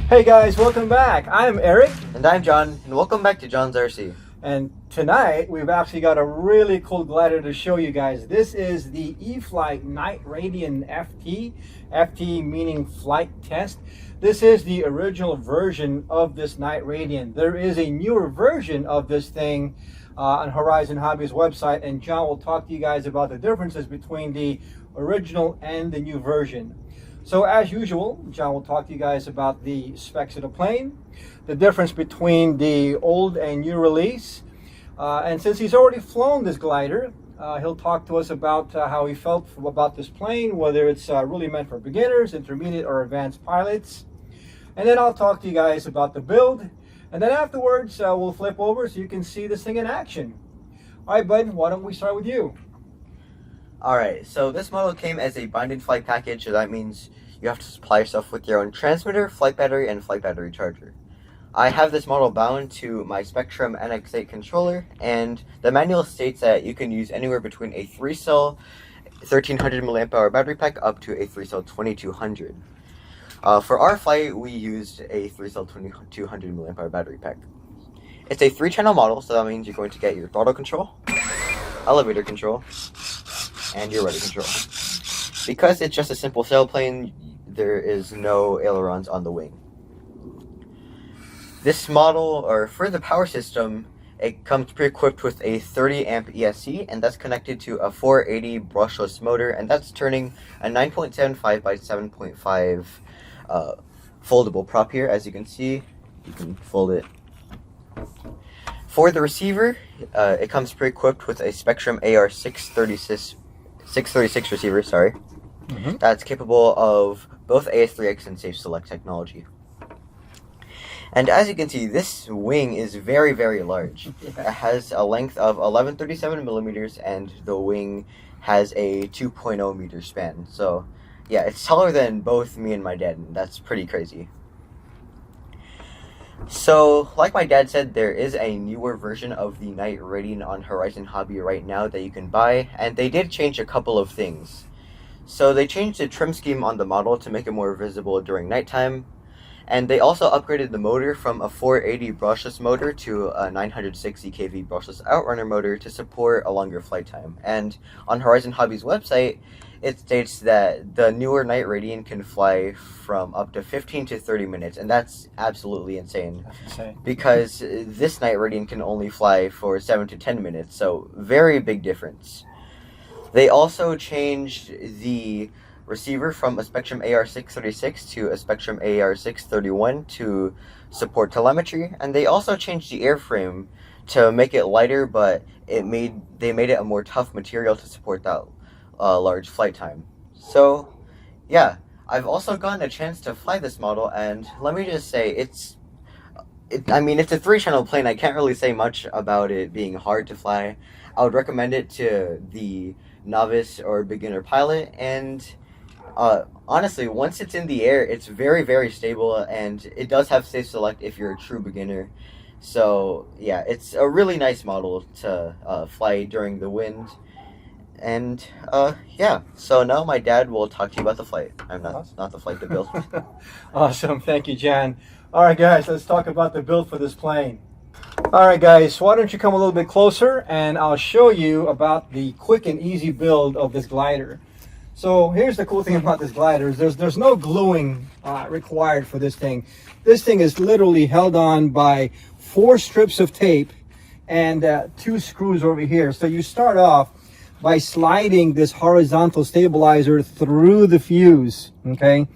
Hey guys, welcome back. I'm Eric. And I'm John, and welcome back to John's RC. And tonight we've actually got a really cool glider to show you guys. This is the E-flite Night Radian FT. FT meaning flight test. This is the original version of this Night Radian. There is a newer version of this thing on Horizon Hobby's website, and John will talk to you guys about the differences between the original and the new version. So as usual, John will talk to you guys about the specs of the plane, the difference between the old and new release, and since he's already flown this glider, he'll talk to us about how he felt about this plane, whether it's really meant for beginners, intermediate, or advanced pilots. And then I'll talk to you guys about the build, and then afterwards we'll flip over so you can see this thing in action. All right, bud, why don't we start with you? Alright, so this model came as a bind and flight package, so that means you have to supply yourself with your own transmitter, flight battery, and flight battery charger. I have this model bound to my Spectrum NX8 controller, and the manual states that you can use anywhere between a 3-cell 1300 mAh battery pack up to a 3-cell 2200. For our flight, we used a 3-cell 2200 mAh battery pack. It's a 3-channel model, so that means you're going to get your throttle control, elevator control, and your rudder control. Because it's just a simple sailplane, there is no ailerons on the wing. This model, or for the power system, it comes pre-equipped with a 30 amp ESC, and that's connected to a 480 brushless motor, and that's turning a 9.75 by 7.5 foldable prop here. As you can see, you can fold it. For the receiver, it comes pre-equipped with a Spectrum AR636 receiver, that's capable of both AS3X and Safe Select technology. And as you can see, this wing is very, very large. It has a length of 1137 millimeters, and the wing has a 2.0 meter span. So yeah, it's taller than both me and my dad, and that's pretty crazy. So, like my dad said, there is a newer version of the Night Radian on Horizon Hobby right now that you can buy, and they did change a couple of things. So they changed the trim scheme on the model to make it more visible during nighttime, and they also upgraded the motor from a 480 brushless motor to a 960 kV brushless outrunner motor to support a longer flight time. And on Horizon Hobby's website, it states that the newer Night Radian can fly from up to 15 to 30 minutes, and that's absolutely insane. That's insane. Because this Night Radian can only fly for 7 to 10 minutes, so very big difference. They also changed the receiver from a Spectrum AR636 to a Spectrum AR631 to support telemetry, and they also changed the airframe to make it lighter, but they made it a more tough material to support that large flight time. So yeah, I've also gotten a chance to fly this model, and let me just say, it's a 3-channel plane. I can't really say much about it being hard to fly. I would recommend it to the novice or beginner pilot, and honestly, once it's in the air, it's very, very stable, and it does have Safe Select if you're a true beginner. So yeah, it's a really nice model to fly during the wind. And yeah, so now my dad will talk to you about the flight. I'm not the flight to build. Awesome, thank you, John. All right, guys, let's talk about the build for this plane. All right, guys, why don't you come a little bit closer, and I'll show you about the quick and easy build of this glider. So here's the cool thing about this glider is there's no gluing required for this thing. This thing is literally held on by 4 strips of tape and 2 screws over here. So you start off by sliding this horizontal stabilizer through the fuse, okay?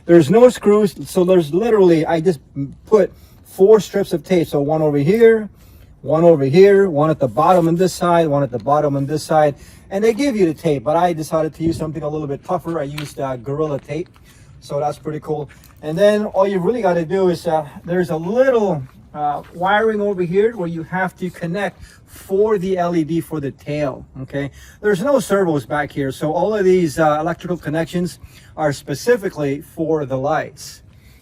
There's no screws, so there's literally, I just put 4 strips of tape. So one over here, one at the bottom on this side, one at the bottom on this side, and they give you the tape, but I decided to use something a little bit tougher. I used Gorilla tape, so that's pretty cool. And then all you really got to do is there's a little wiring over here where you have to connect for the LED for the tail, okay? There's no servos back here, so all of these electrical connections are specifically for the lights,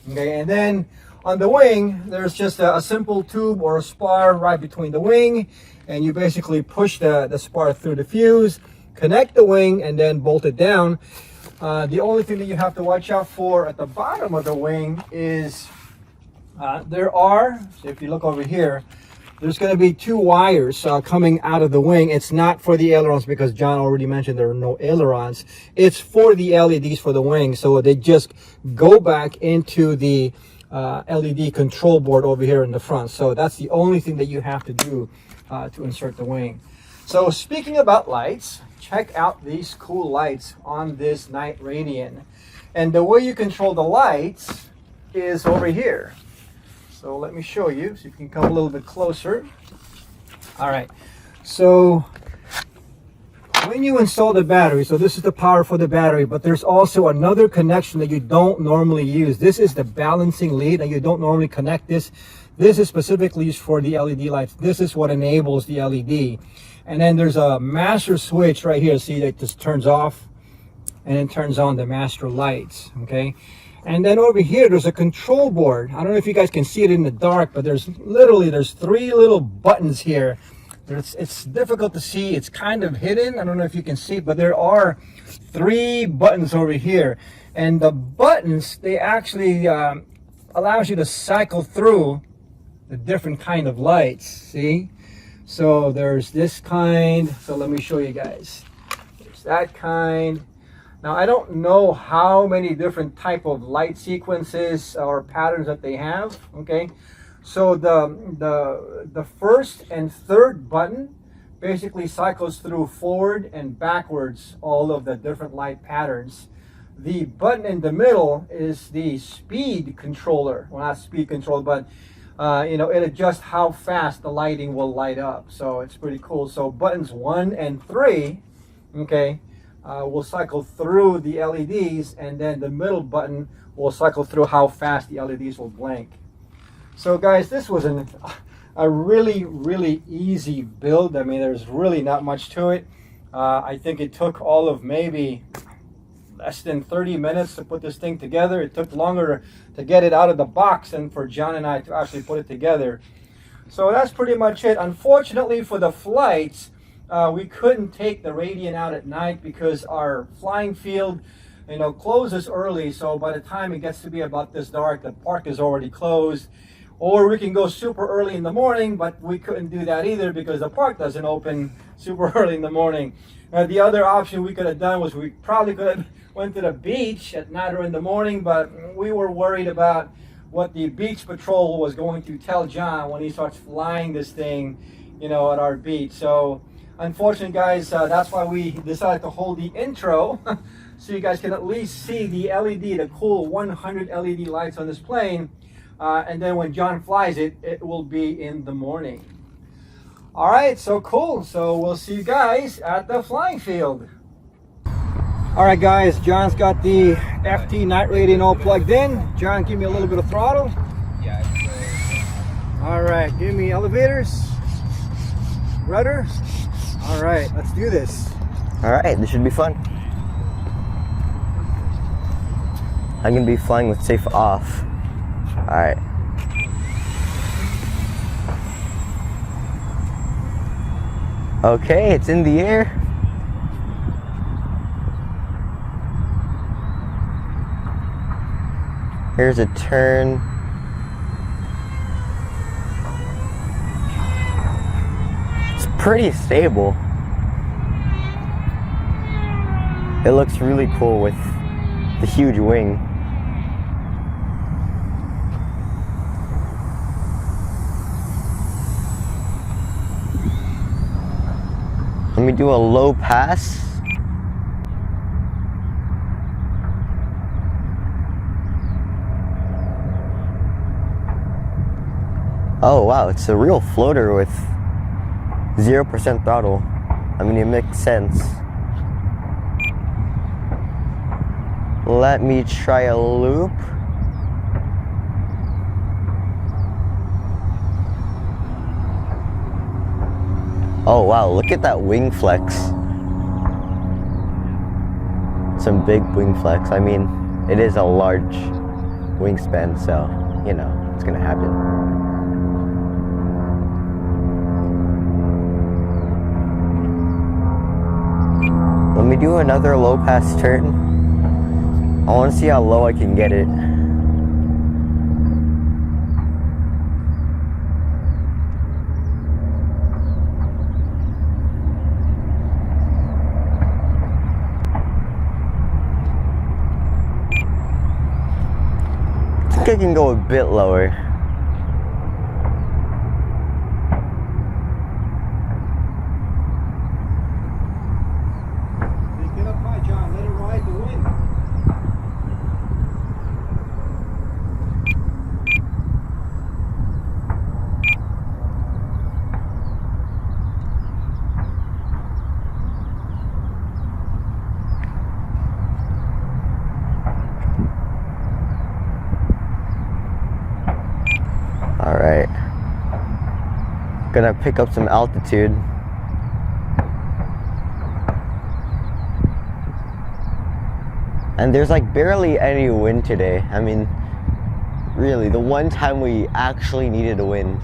okay? And then on the wing, there's just a simple tube or a spar right between the wing, and you basically push the spar through the fuse, connect the wing, and then bolt it down. The only thing that you have to watch out for at the bottom of the wing is There are, if you look over here, there's going to be two wires coming out of the wing. It's not for the ailerons because John already mentioned there are no ailerons. It's for the LEDs for the wing. So they just go back into the LED control board over here in the front. So that's the only thing that you have to do to insert the wing. So speaking about lights, check out these cool lights on this night Radian. And the way you control the lights is over here. So let me show you, so you can come a little bit closer. All right, so when you install the battery, so this is the power for the battery, but there's also another connection that you don't normally use. This is the balancing lead, and you don't normally connect this. This is specifically used for the LED lights. This is what enables the LED. And then there's a master switch right here. See, that just turns off and then turns on the master lights, okay? And then over here, there's a control board. I don't know if you guys can see it in the dark, but there's three little buttons here. It's difficult to see. It's kind of hidden. I don't know if you can see, but there are three buttons over here. And the buttons, they actually allows you to cycle through the different kind of lights, see? So there's this kind. So let me show you guys. There's that kind. Now, I don't know how many different type of light sequences or patterns that they have, okay? So the first and third button basically cycles through forward and backwards all of the different light patterns. The button in the middle is the speed controller. Well, not speed control, but you know, it adjusts how fast the lighting will light up. So it's pretty cool. So buttons 1 and 3, okay, will cycle through the LEDs, and then the middle button will cycle through how fast the LEDs will blink. So guys, this was a really easy build. I mean, there's really not much to it. I think it took all of maybe less than 30 minutes to put this thing together. It took longer to get it out of the box than for John and I to actually put it together. So that's pretty much it. Unfortunately for the flights, we couldn't take the Radian out at night because our flying field, you know, closes early. So by the time it gets to be about this dark, the park is already closed. Or we can go super early in the morning, but we couldn't do that either because the park doesn't open super early in the morning. The other option we could have done was we probably could have went to the beach at night or in the morning, but we were worried about what the beach patrol was going to tell John when he starts flying this thing, you know, at our beach. So unfortunately, guys, that's why we decided to hold the intro so you guys can at least see the LED, the cool 100 LED lights on this plane. And then when John flies it, it will be in the morning. All right, so cool. So we'll see you guys at the flying field. All right, guys, John's got the FT night Radian all plugged in. John, give me a little bit of throttle. Yeah. All right, give me elevators, rudder. All right, let's do this. All right, this should be fun. I'm gonna be flying with safe off. All right. Okay, it's in the air. Here's a turn. It's pretty stable. It looks really cool with the huge wing. Let me do a low pass. Oh wow, it's a real floater with 0% throttle. I mean, it makes sense. Let me try a loop. Oh wow, look at that wing flex. Some big wing flex. I mean, it is a large wingspan, so, you know, it's gonna happen. Let me do another low pass turn. I wanna see how low I can get it. I can go a bit lower. Get up high, John. Let it ride the wind. All right. Gonna pick up some altitude. And there's like barely any wind today. I mean, really, the one time we actually needed a wind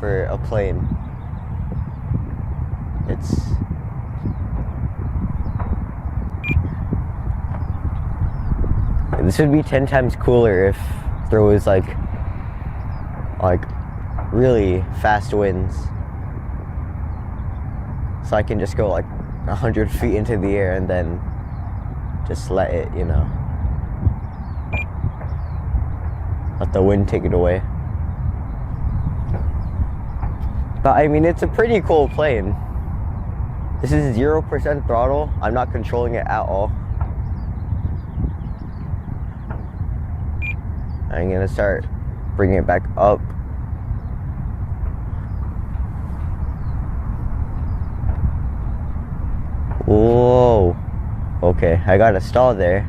for a plane. This would be 10 times cooler if there was like really fast winds. So I can just go like 100 feet into the air and then just let it, you know, let the wind take it away. But I mean, it's a pretty cool plane. This is 0% throttle. I'm not controlling it at all. I'm gonna start bringing it back up. Whoa. Okay, I got a stall there.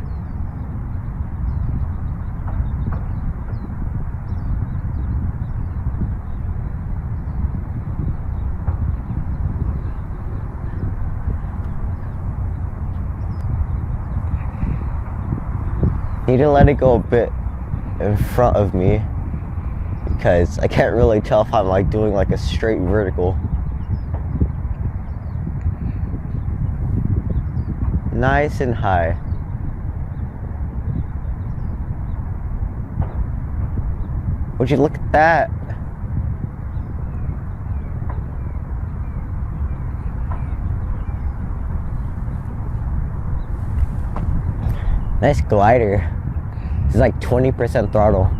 Need to let it go a bit in front of me because I can't really tell if I'm like doing like a straight vertical. Nice and high. Would you look at that? Nice glider. This is like 20% throttle.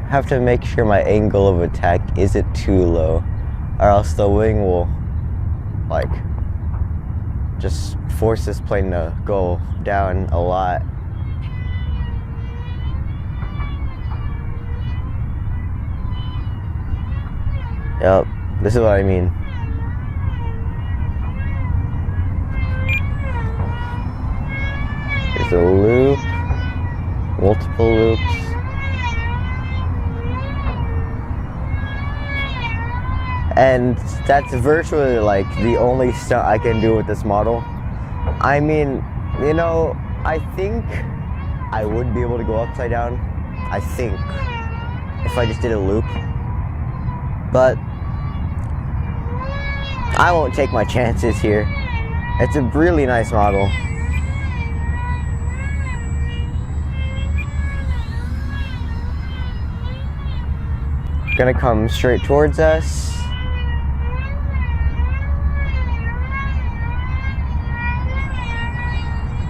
Have to make sure my angle of attack isn't too low, or else the wing will like just force this plane to go down a lot. Yep, this is what I mean. There's a loop, multiple loops. And that's virtually like the only stunt I can do with this model. I mean, you know, I think I would be able to go upside down. I think, if I just did a loop. But I won't take my chances here. It's a really nice model. Gonna come straight towards us.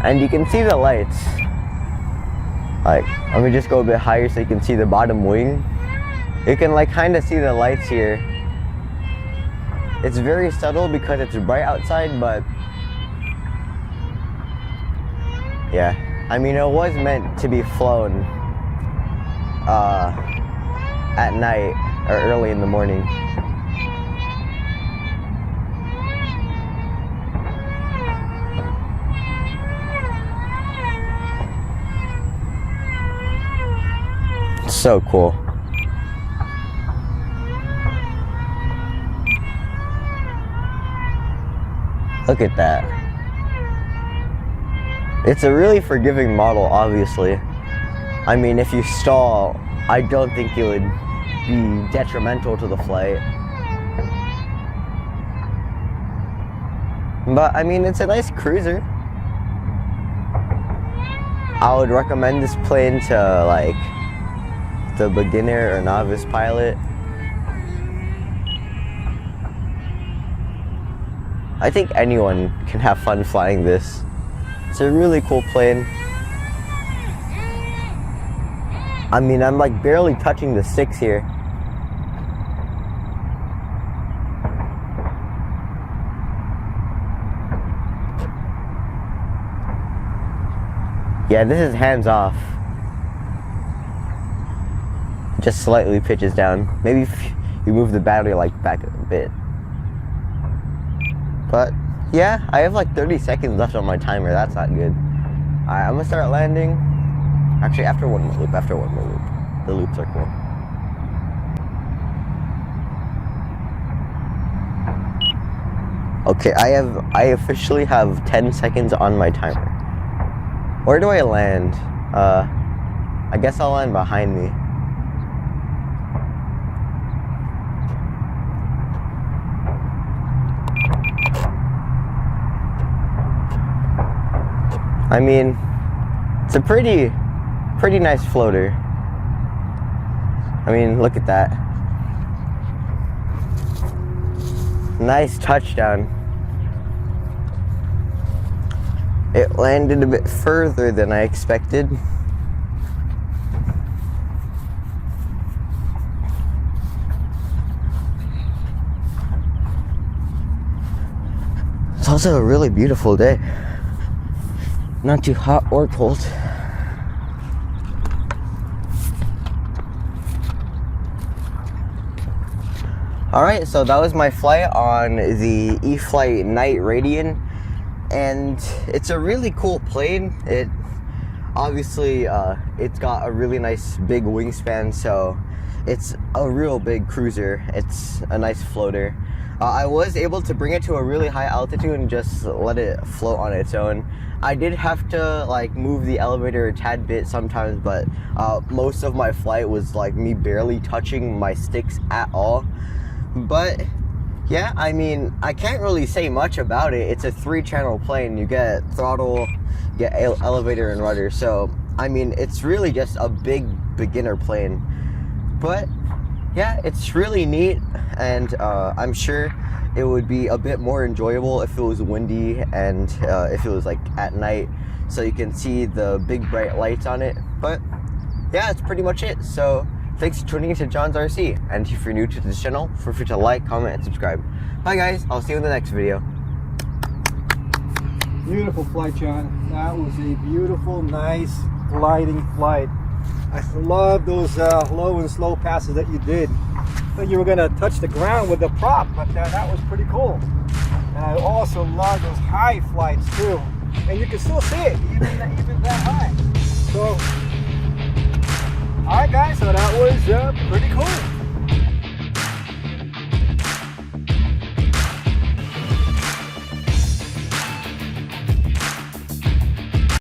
And you can see the lights. Like, let me just go a bit higher so you can see the bottom wing. You can like kind of see the lights here. It's very subtle because it's bright outside, but yeah. I mean, it was meant to be flown at night or early in the morning. So cool. Look at that. It's a really forgiving model, obviously. I mean, if you stall, I don't think it would be detrimental to the flight. But I mean, it's a nice cruiser. I would recommend this plane to like the beginner or novice pilot. I think anyone can have fun flying this. It's a really cool plane. I mean, I'm like barely touching the sticks here. Yeah, this is hands off. Just slightly pitches down. Maybe if you move the battery like back a bit. But yeah, I have like 30 seconds left on my timer. That's not good. Alright, I'm gonna start landing. Actually, after one more loop. The loops are cool. Okay, I officially have 10 seconds on my timer. Where do I land? I guess I'll land behind me. I mean, it's a pretty nice floater. I mean, look at that. Nice touchdown. It landed a bit further than I expected. It's also a really beautiful day. Not too hot or cold. Alright, so that was my flight on the E-flite Night Radian. And it's a really cool plane. It obviously it's got a really nice big wingspan, so it's a real big cruiser. It's a nice floater. I was able to bring it to a really high altitude and just let it float on its own. I did have to like move the elevator a tad bit sometimes, but most of my flight was like me barely touching my sticks at all. But yeah, I mean, I can't really say much about it. It's a 3-channel plane. You get throttle, you get elevator and rudder. So, I mean, it's really just a big beginner plane. But yeah, it's really neat, and I'm sure it would be a bit more enjoyable if it was windy and if it was like at night, so you can see the big bright lights on it. But yeah, that's pretty much it. So thanks for tuning into John's RC, and if you're new to this channel, feel free to like, comment, and subscribe. Bye guys, I'll see you in the next video. Beautiful flight, John. That was a beautiful, nice gliding flight. I love those low and slow passes that you did. I thought you were gonna touch the ground with the prop, but that was pretty cool. And I also love those high flights too. And you can still see it, even that high. So, alright guys, so that was pretty cool.